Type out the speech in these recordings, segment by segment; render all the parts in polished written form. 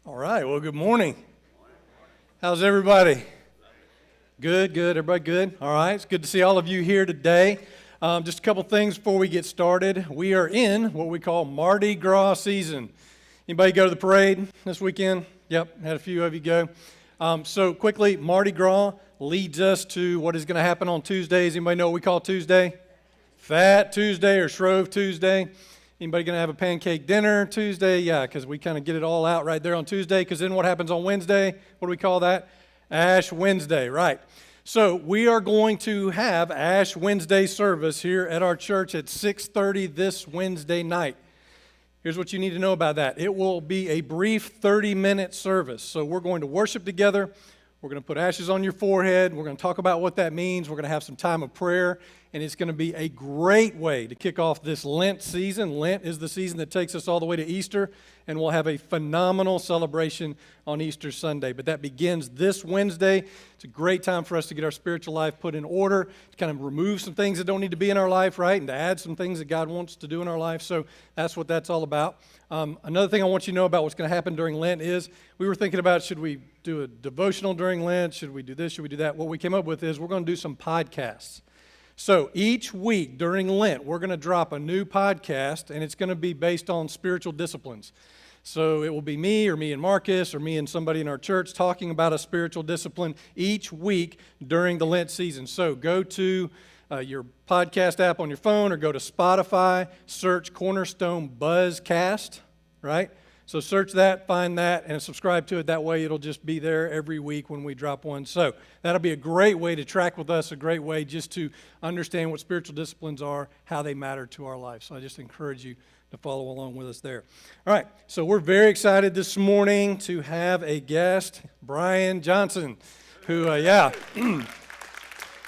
All right, well, good morning. How's everybody? Good. Everybody good? All right, it's good to see all of you here today. Just a couple things before we get started. We are in what we call Mardi Gras season. Anybody go to the parade this weekend? Yep, had a few of you go. So quickly, Mardi Gras leads us to what is going to happen on Tuesdays. Anybody know what we call Tuesday? Fat Tuesday or Shrove Tuesday. Anybody going to have a pancake dinner Tuesday? Yeah, because we kind of get it all out right there on Tuesday, because then what happens on Wednesday? What do we call that? Ash Wednesday, right. So we are going to have Ash Wednesday service here at our church at 6:30 this Wednesday night. Here's what you need to know about that. It will be a brief 30-minute service. So we're going to worship together. We're going to put ashes on your forehead. We're going to talk about what that means. We're going to have some time of prayer. And it's going to be a great way to kick off this Lent season. Lent is the season that takes us all the way to Easter, and we'll have a phenomenal celebration on Easter Sunday. But that begins this Wednesday. It's a great time for us to get our spiritual life put in order, to kind of remove some things that don't need to be in our life, right, and to add some things that God wants to do in our life. So that's what that's all about. Another thing I want you to know about what's going to happen during Lent is we were thinking about, should we do a devotional during Lent? Should we do this? Should we do that? What we came up with is we're going to do some podcasts. So each week during Lent, we're going to drop a new podcast, and it's going to be based on spiritual disciplines. So it will be me and Marcus or me and somebody in our church talking about a spiritual discipline each week during the Lent season. So go to your podcast app on your phone or go to Spotify, search Cornerstone Buzzcast, right? So search that, find that, and subscribe to it. That way it'll just be there every week when we drop one. So that'll be a great way to track with us, a great way just to understand what spiritual disciplines are, how they matter to our life. So I just encourage you to follow along with us there. All right, so we're very excited this morning to have a guest, Brian Johnson, who,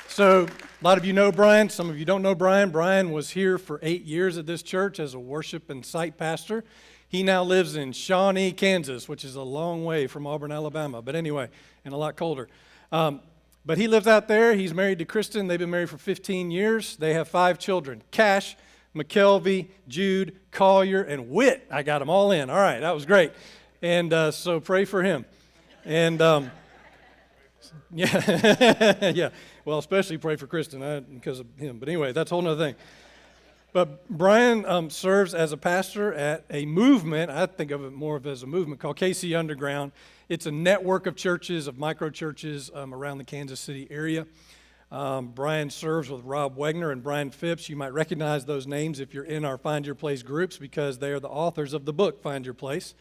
So a lot of you know Brian. Some of you don't know Brian. Brian was here for 8 years at this church as a worship and site pastor. He now lives in Shawnee, Kansas, which is a long way from Auburn, Alabama. But anyway, and a lot colder. But he lives out there. He's married to Kristen. They've been married for 15 years. They have 5 children. Cash, McKelvey, Jude, Collier, and Whit. I got them all in. All right, that was great. And so pray for him. And yeah. Well, especially pray for Kristen because of him. But anyway, that's a whole other thing. But Brian serves as a pastor at a movement, I think of it more of as a movement, called KC Underground. It's a network of churches, of micro-churches around the Kansas City area. Brian serves with Rob Wegner and Brian Phipps. You might recognize those names if you're in our Find Your Place groups because they are the authors of the book, Find Your Place.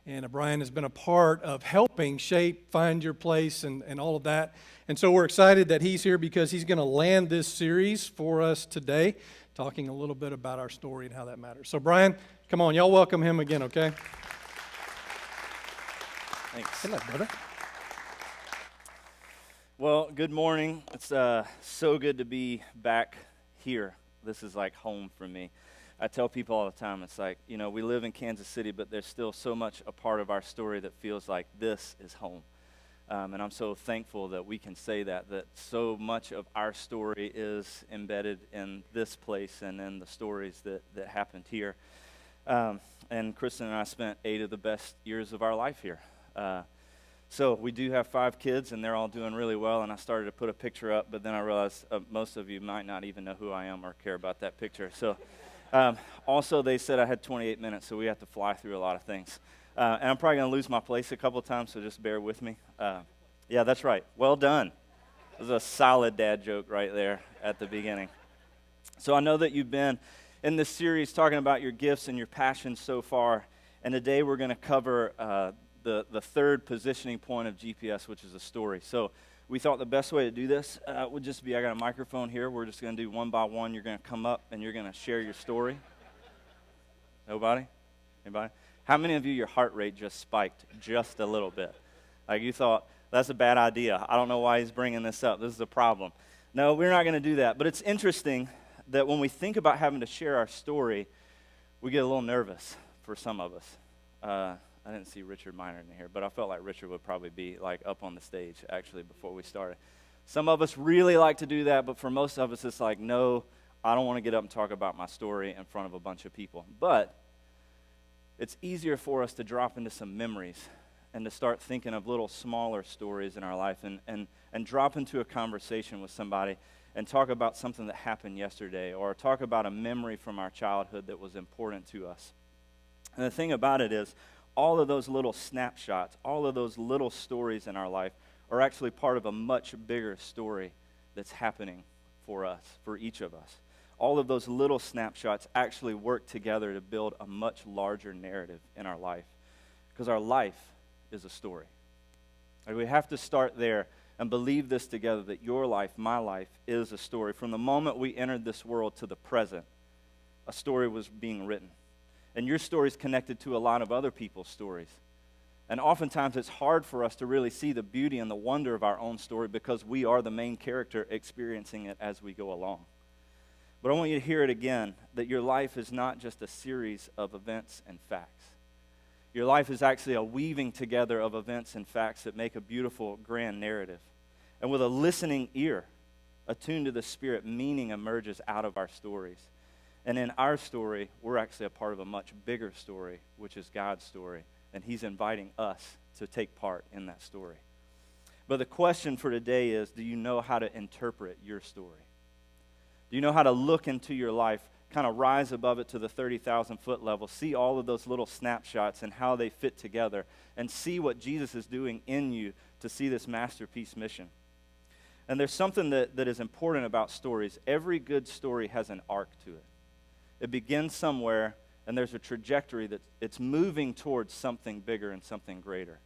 And Brian has been a part of helping shape Find Your Place and all of that. And so we're excited that he's here because he's going to land this series for us today, talking a little bit about our story and how that matters. So Brian, come on, y'all welcome him again, okay? Thanks. Hello, brother. Well, good morning. It's so good to be back here. This is like home for me. I tell people all the time, it's like, we live in Kansas City, but there's still so much a part of our story that feels like this is home. And I'm so thankful that we can say that so much of our story is embedded in this place and in the stories that happened here. And Kristen and I spent 8 of the best years of our life here. So we do have 5 kids, and they're all doing really well, and I started to put a picture up, but then I realized most of you might not even know who I am or care about that picture. So also, they said I had 28 minutes, so we have to fly through a lot of things. And I'm probably going to lose my place a couple of times, so just bear with me. Yeah, that's right. Well done. It was a solid dad joke right there at the beginning. So I know that you've been in this series talking about your gifts and your passions so far, and today we're going to cover the third positioning point of GPS, which is a story. So we thought the best way to do this would just be, I got a microphone here. We're just going to do one by one. You're going to come up, and you're going to share your story. Nobody? Anybody? How many of you, your heart rate just spiked just a little bit? Like you thought, that's a bad idea. I don't know why he's bringing this up. This is a problem. No, we're not going to do that. But it's interesting that when we think about having to share our story, we get a little nervous for some of us. I didn't see Richard Miner in here, but I felt like Richard would probably be like up on the stage actually before we started. Some of us really like to do that, but for most of us it's like, no, I don't want to get up and talk about my story in front of a bunch of people. But it's easier for us to drop into some memories and to start thinking of little smaller stories in our life and drop into a conversation with somebody and talk about something that happened yesterday or talk about a memory from our childhood that was important to us. And the thing about it is, all of those little snapshots, all of those little stories in our life are actually part of a much bigger story that's happening for us, for each of us. All of those little snapshots actually work together to build a much larger narrative in our life, because our life is a story. Like, we have to start there and believe this together, that your life, my life, is a story. From the moment we entered this world to the present, a story was being written. And your story is connected to a lot of other people's stories. And oftentimes it's hard for us to really see the beauty and the wonder of our own story because we are the main character experiencing it as we go along. But I want you to hear it again, that your life is not just a series of events and facts. Your life is actually a weaving together of events and facts that make a beautiful, grand narrative. And with a listening ear, attuned to the Spirit, meaning emerges out of our stories. And in our story, we're actually a part of a much bigger story, which is God's story. And He's inviting us to take part in that story. But the question for today is, do you know how to interpret your story? Do you know how to look into your life, kind of rise above it to the 30,000-foot level, see all of those little snapshots and how they fit together, and see what Jesus is doing in you to see this masterpiece mission? And there's something that is important about stories. Every good story has an arc to it. It begins somewhere, and there's a trajectory that it's moving towards something bigger and something greater.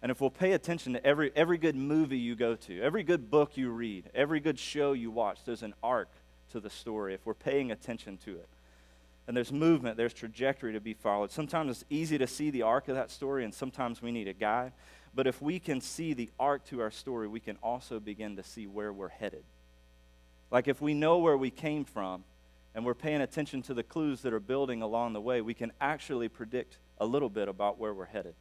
And if we'll pay attention to every good movie you go to, every good book you read, every good show you watch, there's an arc to the story if we're paying attention to it. And there's movement, there's trajectory to be followed. Sometimes it's easy to see the arc of that story, and sometimes we need a guide. But if we can see the arc to our story, we can also begin to see where we're headed. Like if we know where we came from, and we're paying attention to the clues that are building along the way, we can actually predict a little bit about where we're headed.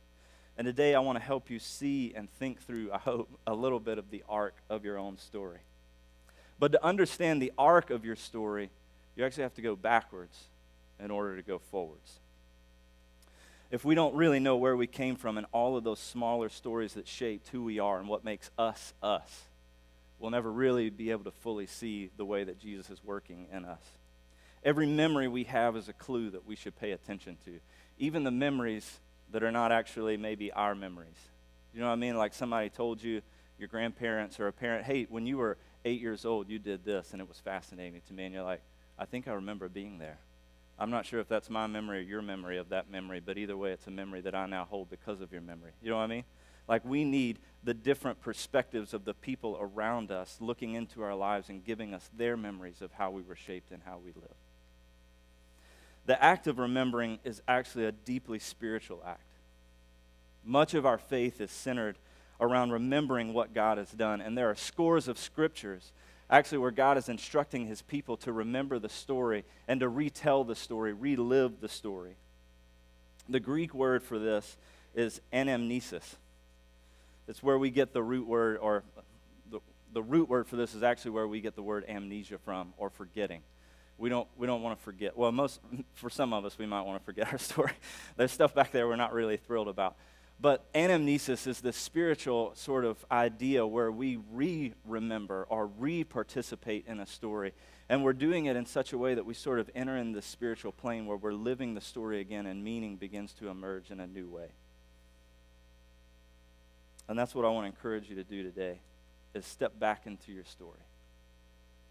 And today I want to help you see and think through, I hope, a little bit of the arc of your own story. But to understand the arc of your story, you actually have to go backwards in order to go forwards. If we don't really know where we came from and all of those smaller stories that shaped who we are and what makes us, us, we'll never really be able to fully see the way that Jesus is working in us. Every memory we have is a clue that we should pay attention to. Even the memories that are not actually maybe our memories. You know what I mean? Like somebody told you, your grandparents or a parent, hey, when you were 8 years old, you did this, and it was fascinating to me. And you're like, I think I remember being there. I'm not sure if that's my memory or your memory of that memory, but either way, it's a memory that I now hold because of your memory. You know what I mean? Like we need the different perspectives of the people around us looking into our lives and giving us their memories of how we were shaped and how we live. The act of remembering is actually a deeply spiritual act. Much of our faith is centered around remembering what God has done, and there are scores of scriptures actually where God is instructing His people to remember the story and to retell the story, relive the story. The Greek word for this is anamnesis. It's where we get the root word, or the root word for this is actually where we get the word amnesia from, or forgetting. We don't want to forget. Well, for some of us, we might want to forget our story. There's stuff back there we're not really thrilled about. But anamnesis is this spiritual sort of idea where we re-remember or re-participate in a story. And we're doing it in such a way that we sort of enter in the spiritual plane where we're living the story again and meaning begins to emerge in a new way. And that's what I want to encourage you to do today, is step back into your story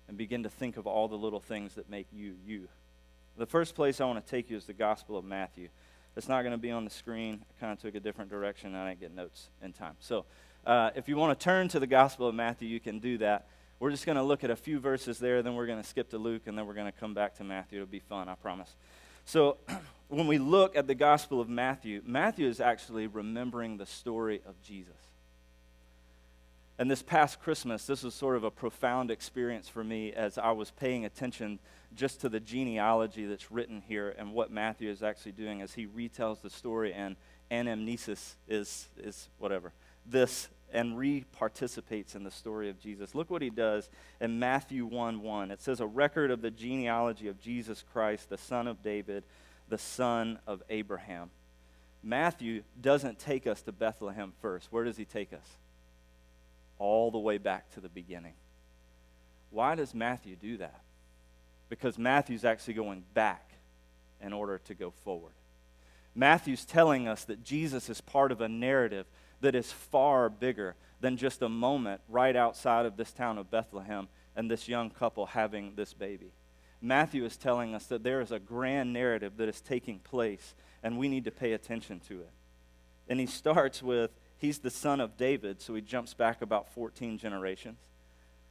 and begin to think of all the little things that make you, you. The first place I want to take you is the Gospel of Matthew. It's not going to be on the screen. I kind of took a different direction, and I didn't get notes in time. So if you want to turn to the Gospel of Matthew, you can do that. We're just going to look at a few verses there, then we're going to skip to Luke, and then we're going to come back to Matthew. It'll be fun, I promise. So when we look at the Gospel of Matthew, Matthew is actually remembering the story of Jesus. And this past Christmas, this was sort of a profound experience for me as I was paying attention just to the genealogy that's written here and what Matthew is actually doing as he retells the story, and anamnesis is whatever. This, and re-participates in the story of Jesus. Look what he does in Matthew 1:1. It says, a record of the genealogy of Jesus Christ, the son of David, the son of Abraham. Matthew doesn't take us to Bethlehem first. Where does he take us? All the way back to the beginning. Why does Matthew do that? Because Matthew's actually going back in order to go forward. Matthew's telling us that Jesus is part of a narrative that is far bigger than just a moment right outside of this town of Bethlehem and this young couple having this baby. Matthew is telling us that there is a grand narrative that is taking place, and we need to pay attention to it. And he starts with, he's the son of David, so he jumps back about 14 generations,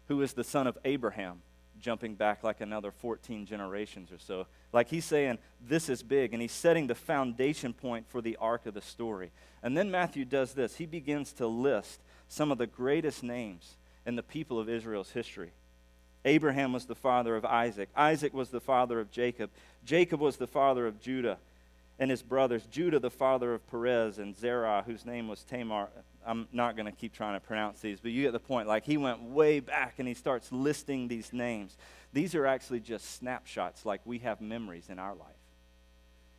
who is the son of Abraham, jumping back like another 14 generations or so. Like he's saying, this is big, and he's setting the foundation point for the arc of the story. And then Matthew does this. He begins to list some of the greatest names in the people of Israel's history. Abraham was the father of Isaac. Isaac was the father of Jacob. Jacob was the father of Judah and his brothers. Judah, the father of Perez, and Zerah, whose name was Tamar. I'm not going to keep trying to pronounce these, but you get the point. Like, he went way back, and he starts listing these names. These are actually just snapshots, like we have memories in our life.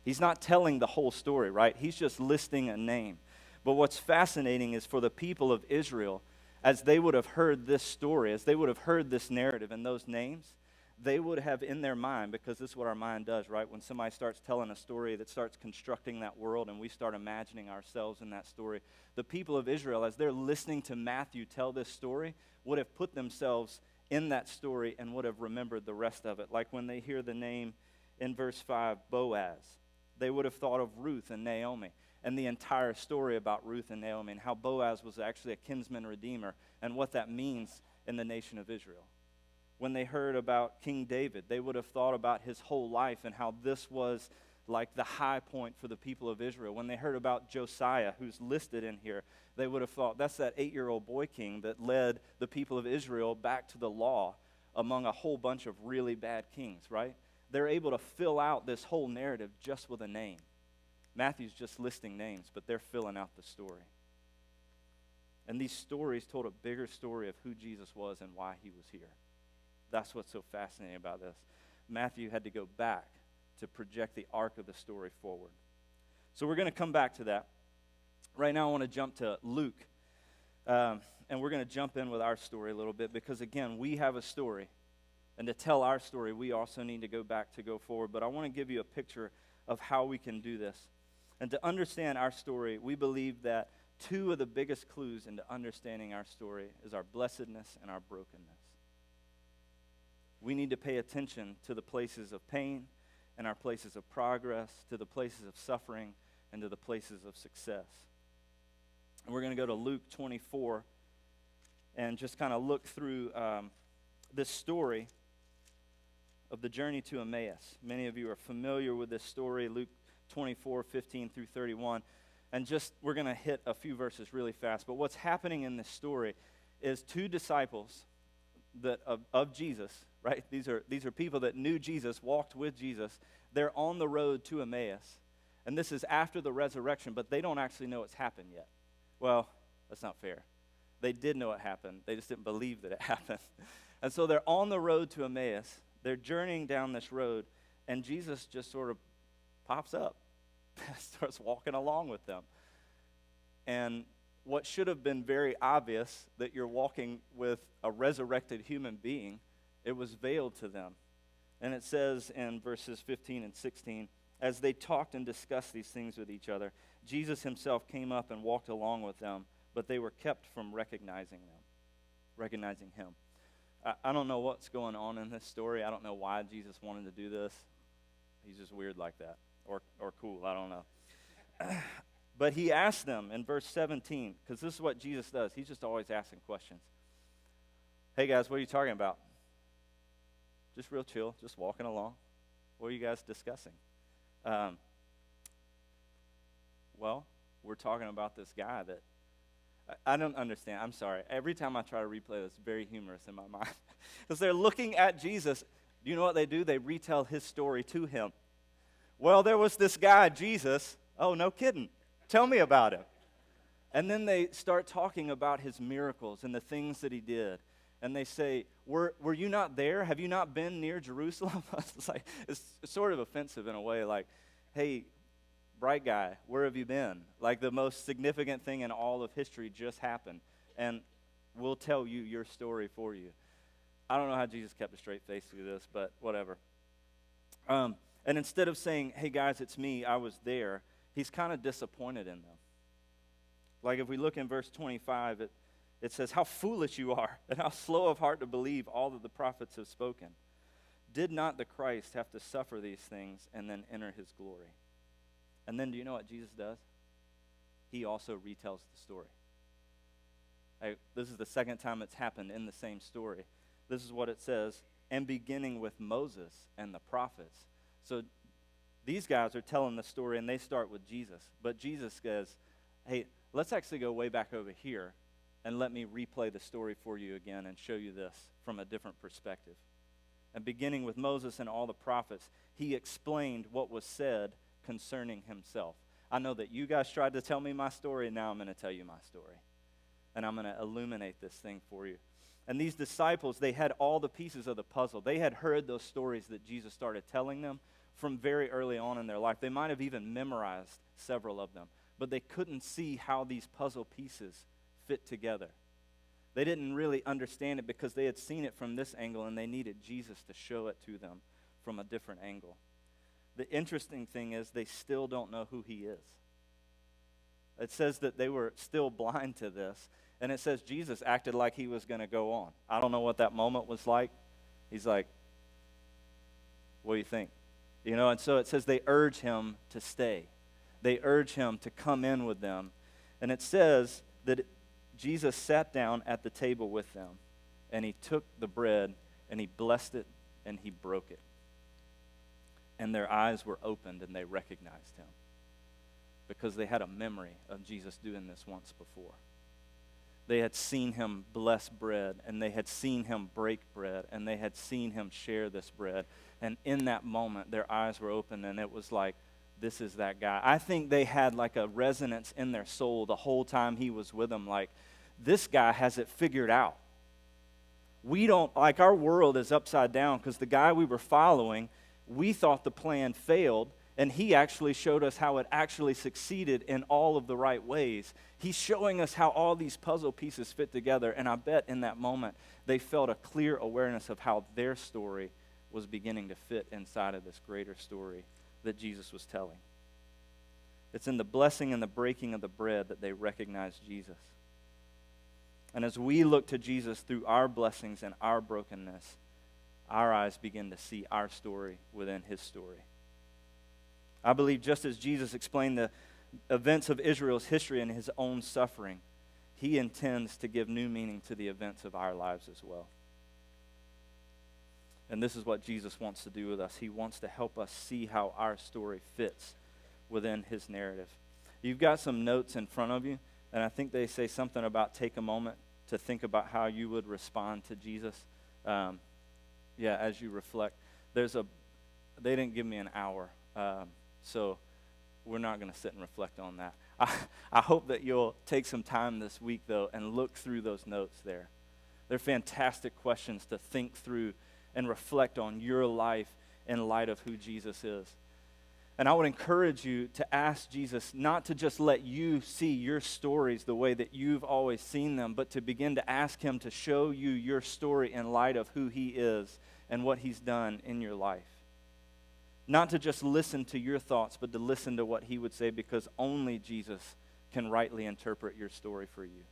He's not telling the whole story, right? He's just listing a name. But what's fascinating is for the people of Israel, as they would have heard this story, as they would have heard this narrative and those names, they would have in their mind, because this is what our mind does, right? When somebody starts telling a story that starts constructing that world and we start imagining ourselves in that story, the people of Israel, as they're listening to Matthew tell this story, would have put themselves in that story and would have remembered the rest of it. Like when they hear the name in verse 5, Boaz, they would have thought of Ruth and Naomi and the entire story about Ruth and Naomi and how Boaz was actually a kinsman redeemer and what that means in the nation of Israel. When they heard about King David, they would have thought about his whole life and how this was like the high point for the people of Israel. When they heard about Josiah, who's listed in here, they would have thought that's that 8-year-old boy king that led the people of Israel back to the law among a whole bunch of really bad kings, right? They're able to fill out this whole narrative just with a name. Matthew's just listing names, but they're filling out the story. And these stories told a bigger story of who Jesus was and why he was here. That's what's so fascinating about this. Matthew had to go back to project the arc of the story forward. So we're going to come back to that. Right now I want to jump to Luke. And we're going to jump in with our story a little bit because, again, we have a story. And to tell our story, we also need to go back to go forward. But I want to give you a picture of how we can do this. And to understand our story, we believe that two of the biggest clues into understanding our story is our blessedness and our brokenness. We need to pay attention to the places of pain and our places of progress, to the places of suffering, and to the places of success. And we're going to go to Luke 24 and just kind of look through this story of the journey to Emmaus. Many of you are familiar with this story, Luke 24, 15 through 31. And just, we're going to hit a few verses really fast. But what's happening in this story is two disciples that of Jesus, right? These are people that knew Jesus, walked with Jesus. They're on the road to Emmaus. And this is after the resurrection, but they don't actually know it's happened yet. Well, that's not fair. They did know it happened. They just didn't believe that it happened. And so they're on the road to Emmaus. They're journeying down this road, and Jesus just sort of pops up, starts walking along with them. And what should have been very obvious, that you're walking with a resurrected human being, it was veiled to them. And it says in verses 15 and 16, as they talked and discussed these things with each other, Jesus himself came up and walked along with them, but they were kept from recognizing him. I don't know what's going on in this story. I don't know why Jesus wanted to do this. He's just weird like that, or cool, I don't know. But he asked them in verse 17, because this is what Jesus does. He's just always asking questions. Hey guys, what are you talking about? Just real chill, just walking along. What are you guys discussing? Well, we're talking about this guy that I don't understand. I'm sorry. Every time I try to replay this, it's very humorous in my mind. Because they're looking at Jesus. Do you know what they do? They retell his story to him. Well, there was this guy, Jesus. Oh, no kidding. Tell me about him. And then they start talking about his miracles and the things that he did. And they say, were you not there? Have you not been near Jerusalem? It's sort of offensive in a way, like, hey, bright guy, where have you been? Like the most significant thing in all of history just happened. And we'll tell you your story for you. I don't know how Jesus kept a straight face through this, but whatever. And instead of saying, hey guys, it's me, I was there, he's kind of disappointed in them. Like if we look in verse 25, it says, how foolish you are, and how slow of heart to believe all that the prophets have spoken. Did not the Christ have to suffer these things and then enter his glory? And then do you know what Jesus does? He also retells the story. This is the second time it's happened in the same story. This is what it says, and beginning with Moses and the prophets. So these guys are telling the story, and they start with Jesus. But Jesus says, hey, let's actually go way back over here, and let me replay the story for you again and show you this from a different perspective. And beginning with Moses and all the prophets, he explained what was said concerning himself. I know that you guys tried to tell me my story, and now I'm going to tell you my story. And I'm going to illuminate this thing for you. And these disciples, they had all the pieces of the puzzle. They had heard those stories that Jesus started telling them from very early on in their life. They might have even memorized several of them, but they couldn't see how these puzzle pieces fit together. They didn't really understand it because they had seen it from this angle, and they needed Jesus to show it to them from a different angle. The interesting thing is they still don't know who he is. It says that they were still blind to this, and it says Jesus acted like he was going to go on. I don't know what that moment was like. He's like, what do you think? You know, and so it says they urge him to stay. They urge him to come in with them. And it says that Jesus sat down at the table with them, and he took the bread, and he blessed it, and he broke it. And their eyes were opened, and they recognized him because they had a memory of Jesus doing this once before. They had seen him bless bread, and they had seen him break bread, and they had seen him share this bread. And in that moment, their eyes were open, and it was like, this is that guy. I think they had like a resonance in their soul the whole time he was with them, like, this guy has it figured out. We don't, like, our world is upside down because the guy we were following, we thought the plan failed, and he actually showed us how it actually succeeded in all of the right ways. He's showing us how all these puzzle pieces fit together, and I bet in that moment they felt a clear awareness of how their story was beginning to fit inside of this greater story that Jesus was telling. It's in the blessing and the breaking of the bread that they recognized Jesus. And as we look to Jesus through our blessings and our brokenness, our eyes begin to see our story within his story. I believe just as Jesus explained the events of Israel's history and his own suffering, he intends to give new meaning to the events of our lives as well. And this is what Jesus wants to do with us. He wants to help us see how our story fits within his narrative. You've got some notes in front of you, and I think they say something about take a moment to think about how you would respond to Jesus. As you reflect. They didn't give me an hour, so we're not going to sit and reflect on that. I hope that you'll take some time this week, though, and look through those notes there. They're fantastic questions to think through and reflect on your life in light of who Jesus is. And I would encourage you to ask Jesus not to just let you see your stories the way that you've always seen them, but to begin to ask him to show you your story in light of who he is and what he's done in your life. Not to just listen to your thoughts, but to listen to what he would say, because only Jesus can rightly interpret your story for you.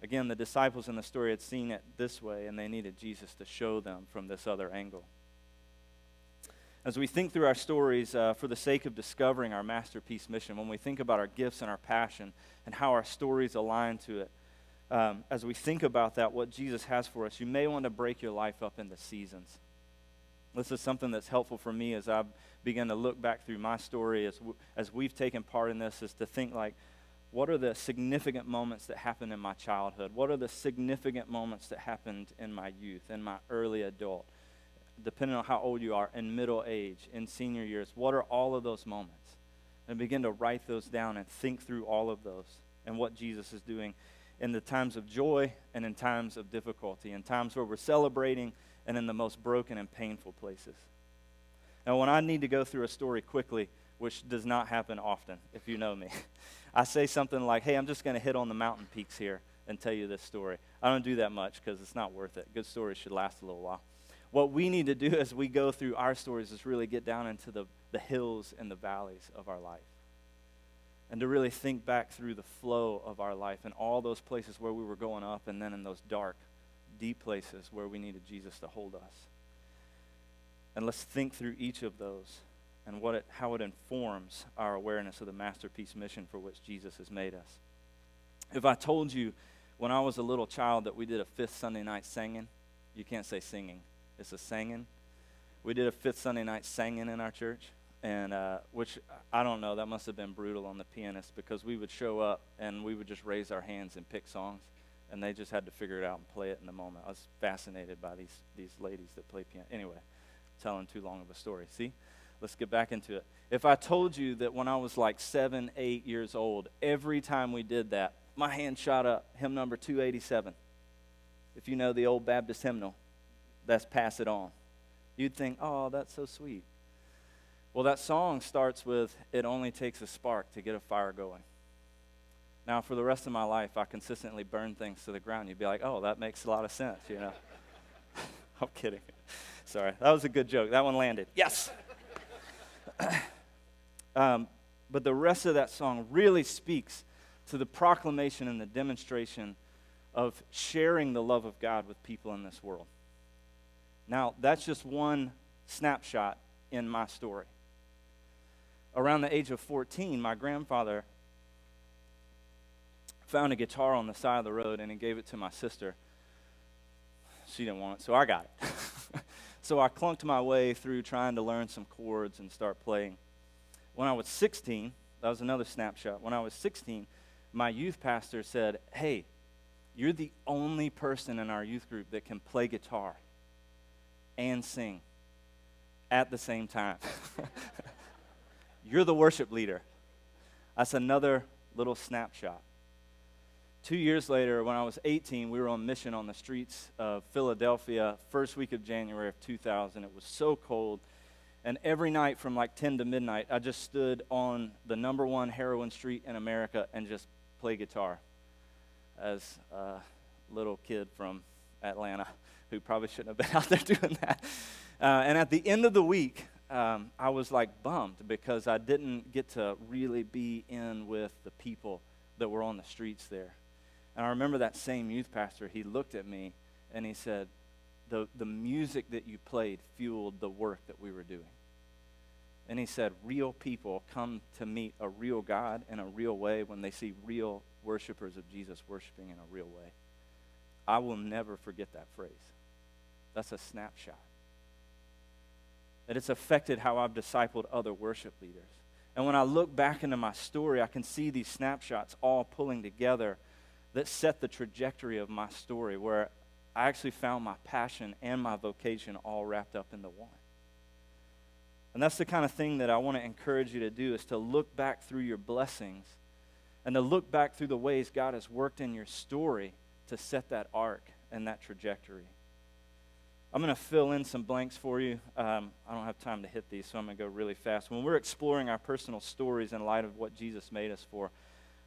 Again, the disciples in the story had seen it this way, and they needed Jesus to show them from this other angle. As we think through our stories for the sake of discovering our masterpiece mission, when we think about our gifts and our passion and how our stories align to it, as we think about that, what Jesus has for us, you may want to break your life up into seasons. This is something that's helpful for me as I begin to look back through my story as we've taken part in this, is to think like, what are the significant moments that happened in my childhood? What are the significant moments that happened in my youth, in my early adult? Depending on how old you are, in middle age, in senior years, what are all of those moments? And begin to write those down and think through all of those and what Jesus is doing in the times of joy and in times of difficulty, in times where we're celebrating and in the most broken and painful places. Now, when I need to go through a story quickly, which does not happen often, if you know me. I say something like, hey, I'm just going to hit on the mountain peaks here and tell you this story. I don't do that much because it's not worth it. Good stories should last a little while. What we need to do as we go through our stories is really get down into the hills and the valleys of our life. And to really think back through the flow of our life and all those places where we were going up and then in those dark, deep places where we needed Jesus to hold us. And let's think through each of those and how it informs our awareness of the masterpiece mission for which Jesus has made us. If I told you when I was a little child that we did a fifth Sunday night singing, you can't say singing, it's a singing. We did a fifth Sunday night singing in our church, and which, I don't know, that must have been brutal on the pianist because we would show up and we would just raise our hands and pick songs, and they just had to figure it out and play it in the moment. I was fascinated by these ladies that play piano. Anyway, telling too long of a story. See? Let's get back into it. If I told you that when I was like 7, 8 years old, every time we did that, my hand shot up, hymn number 287. If you know the old Baptist hymnal, that's Pass It On. You'd think, oh, that's so sweet. Well, that song starts with, it only takes a spark to get a fire going. Now, for the rest of my life, I consistently burn things to the ground. You'd be like, oh, that makes a lot of sense, you know. I'm kidding. Sorry, that was a good joke. That one landed. Yes. But the rest of that song really speaks to the proclamation and the demonstration of sharing the love of God with people in this world. Now, that's just one snapshot in my story. Around the age of 14, my grandfather found a guitar on the side of the road, and he gave it to my sister. She didn't want it, so I got it. So I clunked my way through trying to learn some chords and start playing. When I was 16, that was another snapshot. When I was 16, my youth pastor said, hey, you're the only person in our youth group that can play guitar and sing at the same time. You're the worship leader. That's another little snapshot. 2 years later, when I was 18, we were on mission on the streets of Philadelphia, first week of January of 2000. It was so cold. And every night from like 10 to midnight, I just stood on the number one heroin street in America and just played guitar as a little kid from Atlanta who probably shouldn't have been out there doing that. And at the end of the week, I was like bummed because I didn't get to really be in with the people that were on the streets there. And I remember that same youth pastor, he looked at me and he said, the music that you played fueled the work that we were doing. And he said, real people come to meet a real God in a real way when they see real worshipers of Jesus worshiping in a real way. I will never forget that phrase. That's a snapshot. That it's affected how I've discipled other worship leaders. And when I look back into my story, I can see these snapshots all pulling together that set the trajectory of my story, where I actually found my passion and my vocation all wrapped up into one. And that's the kind of thing that I want to encourage you to do, is to look back through your blessings and to look back through the ways God has worked in your story to set that arc and that trajectory. I'm going to fill in some blanks for you. I don't have time to hit these, so I'm going to go really fast. When we're exploring our personal stories in light of what Jesus made us for,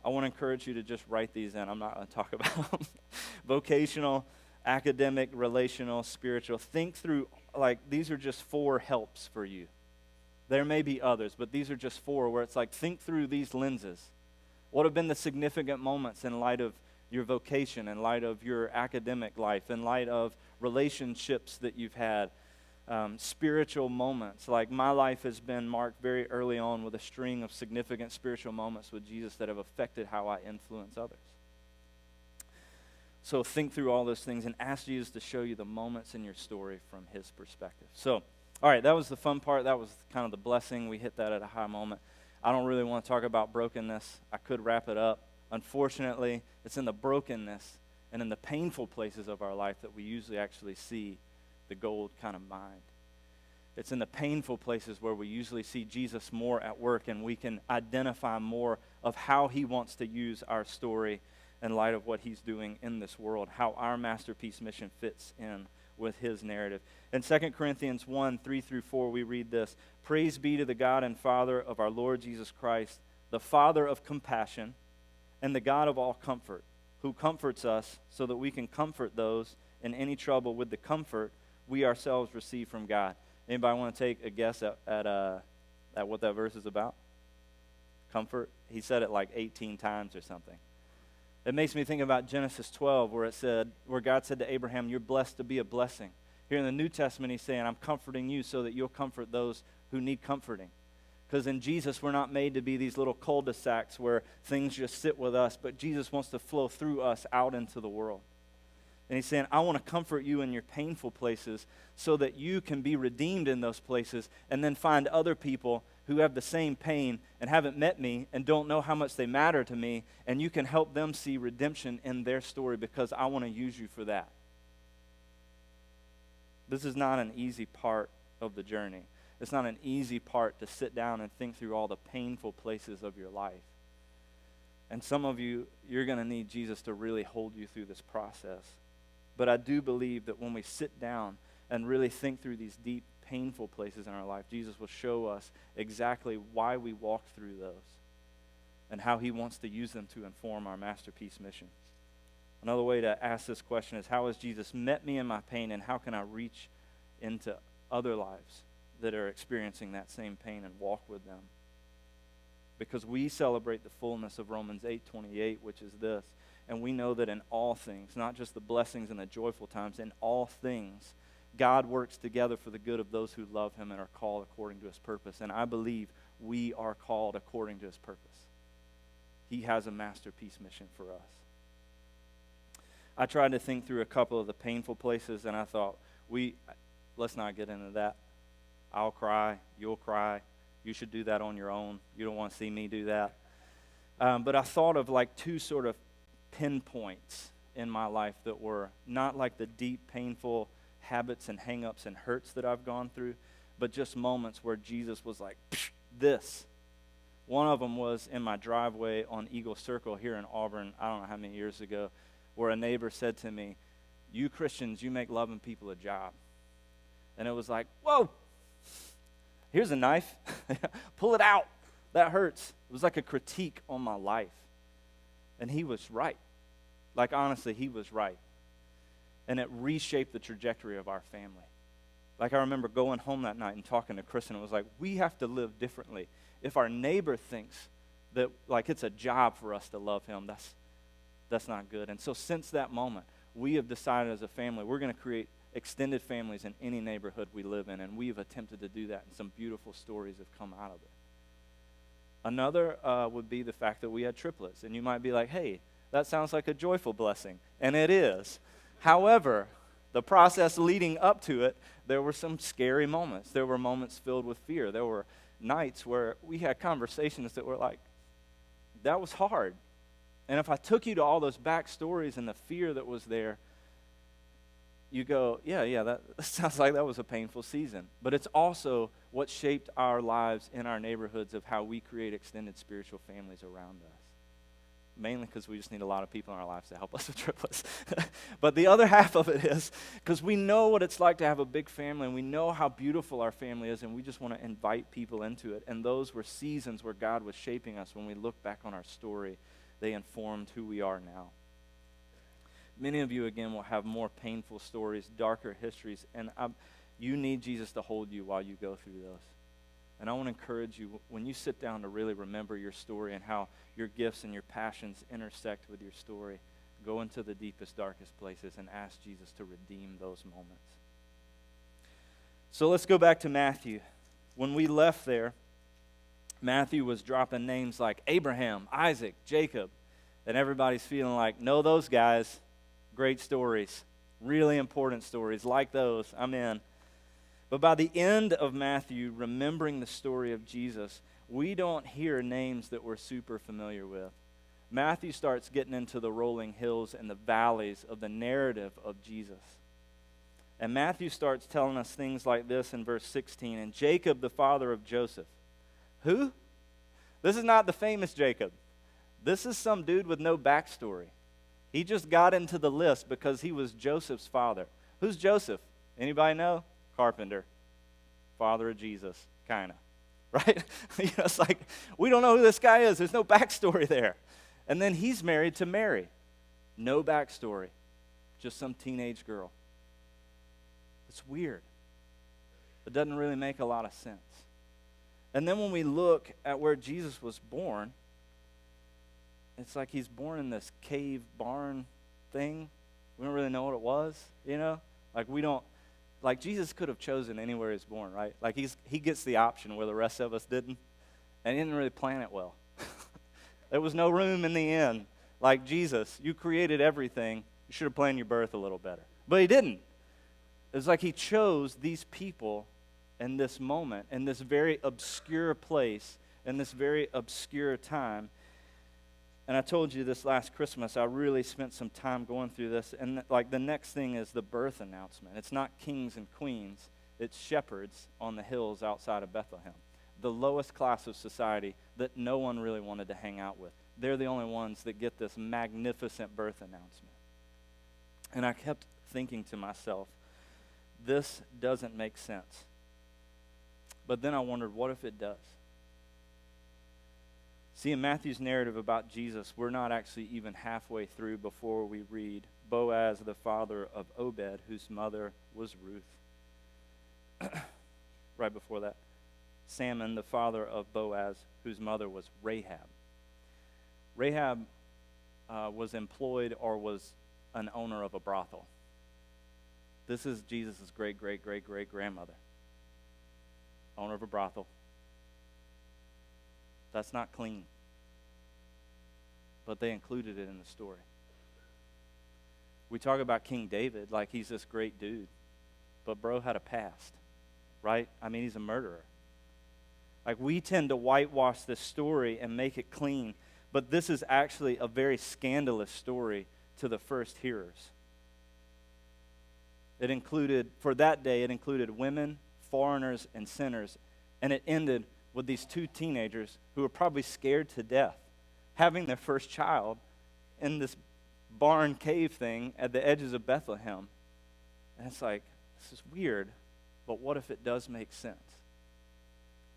I want to encourage you to just write these in. I'm not going to talk about them. Vocational, academic, relational, spiritual. Think through, like, these are just 4 helps for you. There may be others, but these are just 4 where it's like, think through these lenses. What have been the significant moments in light of your vocation, in light of your academic life, in light of relationships that you've had, spiritual moments? Like, my life has been marked very early on with a string of significant spiritual moments with Jesus that have affected how I influence others. So think through all those things and ask Jesus to show you the moments in your story from his perspective. So, all right, that was the fun part. That was kind of the blessing. We hit that at a high moment. I don't really want to talk about brokenness. I could wrap it up. Unfortunately, it's in the brokenness and in the painful places of our life that we usually actually see the gold kind of mined. It's in the painful places where we usually see Jesus more at work, and we can identify more of how he wants to use our story in light of what he's doing in this world, how our masterpiece mission fits in with his narrative. In 2 Corinthians 1, 3 through 4, we read this: "Praise be to the God and Father of our Lord Jesus Christ, the Father of compassion and the God of all comfort, who comforts us so that we can comfort those in any trouble with the comfort we ourselves receive from God." Anybody want to take a guess at what that verse is about? Comfort. He said it like 18 times or something. It makes me think about Genesis 12, where God said to Abraham, "You're blessed to be a blessing." Here in the New Testament, he's saying, "I'm comforting you so that you'll comfort those who need comforting." Because in Jesus, we're not made to be these little cul-de-sacs where things just sit with us, but Jesus wants to flow through us out into the world. And he's saying, I want to comfort you in your painful places so that you can be redeemed in those places and then find other people who have the same pain and haven't met me and don't know how much they matter to me, and you can help them see redemption in their story because I want to use you for that. This is not an easy part of the journey. It's not an easy part to sit down and think through all the painful places of your life. And some of you, you're going to need Jesus to really hold you through this process. But I do believe that when we sit down and really think through these deep, painful places in our life, Jesus will show us exactly why we walk through those and how he wants to use them to inform our masterpiece mission. Another way to ask this question is, how has Jesus met me in my pain, and how can I reach into other lives that are experiencing that same pain and walk with them? Because we celebrate the fullness of Romans 8:28, which is this: and we know that in all things, not just the blessings and the joyful times, in all things, God works together for the good of those who love him and are called according to his purpose. And I believe we are called according to his purpose. He has a masterpiece mission for us. I tried to think through a couple of the painful places, and I thought, let's not get into that. I'll cry, you'll cry. You should do that on your own. You don't want to see me do that. But I thought of like two sort of pinpoints in my life that were not like the deep, painful habits and hang-ups and hurts that I've gone through, but just moments where Jesus was like, this. One of them was in my driveway on Eagle Circle here in Auburn, I don't know how many years ago, where a neighbor said to me, "You Christians, you make loving people a job." And it was like, whoa, here's a knife. Pull it out. That hurts. It was like a critique on my life. And he was right. Like, honestly, he was right. And it reshaped the trajectory of our family. Like, I remember going home that night and talking to Chris, and it was like, we have to live differently. If our neighbor thinks that, like, it's a job for us to love him, that's not good. And so since that moment, we have decided as a family, we're going to create extended families in any neighborhood we live in, and we've attempted to do that, and some beautiful stories have come out of it. Another would be the fact that we had triplets, and you might be like, hey, that sounds like a joyful blessing, and it is. However, the process leading up to it, there were some scary moments. There were moments filled with fear. There were nights where we had conversations that were like, that was hard. And if I took you to all those backstories and the fear that was there, you go, yeah, that sounds like that was a painful season. But it's also what shaped our lives in our neighborhoods of how we create extended spiritual families around us. Mainly because we just need a lot of people in our lives to help us with triplets. But the other half of it is because we know what it's like to have a big family, and we know how beautiful our family is, and we just want to invite people into it. And those were seasons where God was shaping us. When we look back on our story, they informed who we are now. Many of you, again, will have more painful stories, darker histories, and you need Jesus to hold you while you go through those. And I want to encourage you, when you sit down to really remember your story and how your gifts and your passions intersect with your story, go into the deepest, darkest places and ask Jesus to redeem those moments. So let's go back to Matthew. When we left there, Matthew was dropping names like Abraham, Isaac, Jacob, and everybody's feeling like, know those guys. Great stories, really important stories, like those, I'm in. But by the end of Matthew, remembering the story of Jesus, we don't hear names that we're super familiar with. Matthew starts getting into the rolling hills and the valleys of the narrative of Jesus. And Matthew starts telling us things like this in verse 16, and Jacob, the father of Joseph. Who? This is not the famous Jacob. This is some dude with no backstory. He just got into the list because he was Joseph's father. Who's Joseph? Anybody know? Carpenter, father of Jesus, kind of. Right? It's like, we don't know who this guy is. There's no backstory there. And then he's married to Mary. No backstory. Just some teenage girl. It's weird. It doesn't really make a lot of sense. And then when we look at where Jesus was born, it's like he's born in this cave barn thing. We don't really know what it was, Like Jesus could have chosen anywhere he's born, right? Like he gets the option where the rest of us didn't. And he didn't really plan it well. There was no room in the inn. Like Jesus, you created everything. You should have planned your birth a little better. But he didn't. It's like he chose these people in this moment, in this very obscure place, in this very obscure time. And I told you this last Christmas, I really spent some time going through this. And like the next thing is the birth announcement. It's not kings and queens. It's shepherds on the hills outside of Bethlehem. The lowest class of society that no one really wanted to hang out with. They're the only ones that get this magnificent birth announcement. And I kept thinking to myself, this doesn't make sense. But then I wondered, what if it does? See, in Matthew's narrative about Jesus, we're not actually even halfway through before we read Boaz, the father of Obed, whose mother was Ruth. Right before that, Salmon, the father of Boaz, whose mother was Rahab. Rahab was employed or was an owner of a brothel. This is Jesus' great-great-great-great-grandmother. Owner of a brothel. That's not clean. But they included it in the story. We talk about King David like he's this great dude. But bro had a past, right? I mean, he's a murderer. Like, we tend to whitewash this story and make it clean. But this is actually a very scandalous story to the first hearers. It included, for that day, it included women, foreigners, and sinners. And it ended with these two teenagers who were probably scared to death, having their first child in this barn cave thing at the edges of Bethlehem. And it's like, this is weird, but what if it does make sense?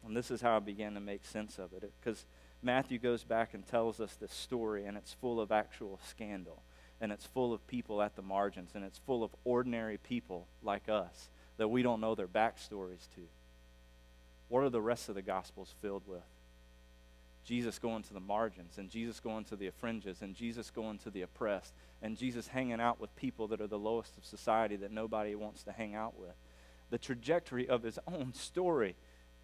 And this is how I began to make sense of it, because Matthew goes back and tells us this story, and it's full of actual scandal, and it's full of people at the margins, and it's full of ordinary people like us that we don't know their backstories to. What are the rest of the Gospels filled with? Jesus going to the margins, and Jesus going to the fringes, and Jesus going to the oppressed, and Jesus hanging out with people that are the lowest of society that nobody wants to hang out with. The trajectory of his own story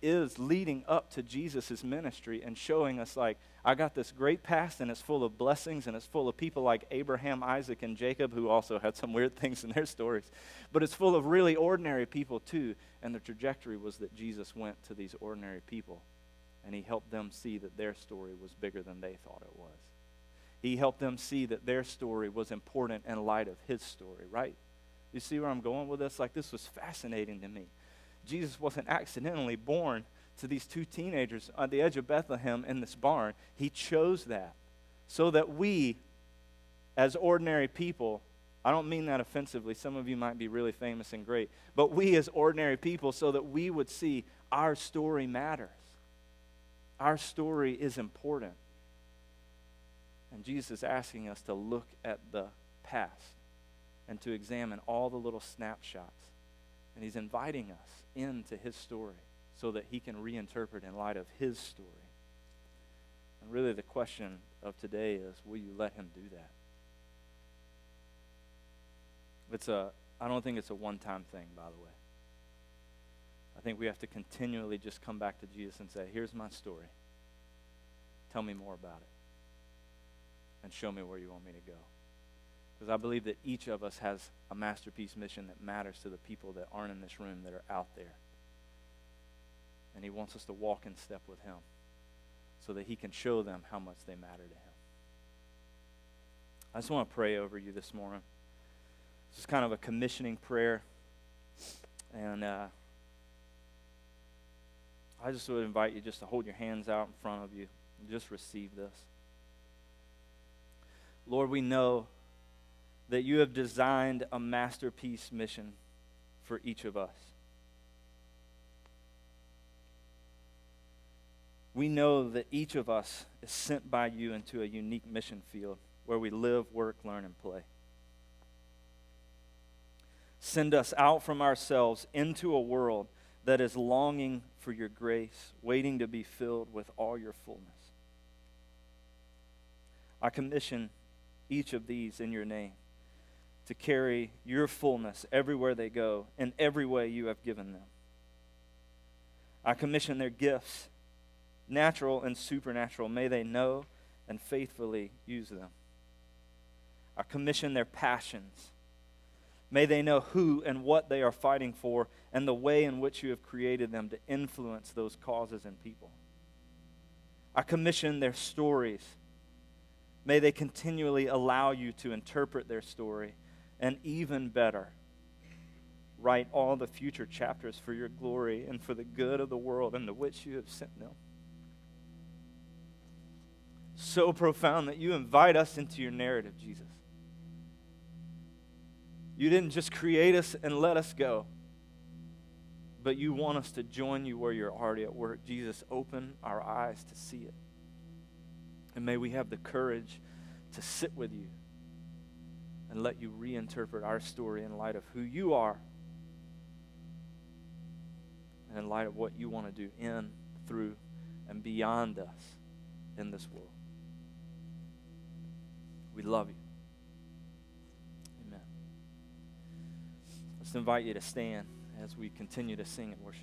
is leading up to Jesus' ministry and showing us, like, I got this great past, and it's full of blessings, and it's full of people like Abraham, Isaac, and Jacob, who also had some weird things in their stories. But it's full of really ordinary people, too. And the trajectory was that Jesus went to these ordinary people, and he helped them see that their story was bigger than they thought it was. He helped them see that their story was important in light of his story, right? You see where I'm going with this? Like, this was fascinating to me. Jesus wasn't accidentally born to these two teenagers on the edge of Bethlehem in this barn. He chose that so that we, as ordinary people, I don't mean that offensively. Some of you might be really famous and great. But we as ordinary people, so that we would see our story matters. Our story is important. And Jesus is asking us to look at the past and to examine all the little snapshots. And he's inviting us into his story so that he can reinterpret in light of his story. And really the question of today is, will you let him do that? I don't think it's a one-time thing, by the way. I think we have to continually just come back to Jesus and say, here's my story. Tell me more about it. And show me where you want me to go. Because I believe that each of us has a masterpiece mission that matters to the people that aren't in this room, that are out there. And he wants us to walk in step with him so that he can show them how much they matter to him. I just want to pray over you this morning. This is kind of a commissioning prayer. And I just would invite you just to hold your hands out in front of you and just receive this. Lord, we know that you have designed a masterpiece mission for each of us. We know that each of us is sent by you into a unique mission field where we live, work, learn, and play. Send us out from ourselves into a world that is longing for your grace, waiting to be filled with all your fullness. I commission each of these in your name to carry your fullness everywhere they go, in every way you have given them. I commission their gifts, natural and supernatural. May they know and faithfully use them. I commission their passions. May they know who and what they are fighting for and the way in which you have created them to influence those causes and people. I commission their stories. May they continually allow you to interpret their story, and even better, write all the future chapters for your glory and for the good of the world into which you have sent them. So profound that you invite us into your narrative, Jesus. You didn't just create us and let us go, but you want us to join you where you're already at work. Jesus, open our eyes to see it. And may we have the courage to sit with you and let you reinterpret our story in light of who you are and in light of what you want to do in, through, and beyond us in this world. We love you. Amen. Let's invite you to stand as we continue to sing and worship.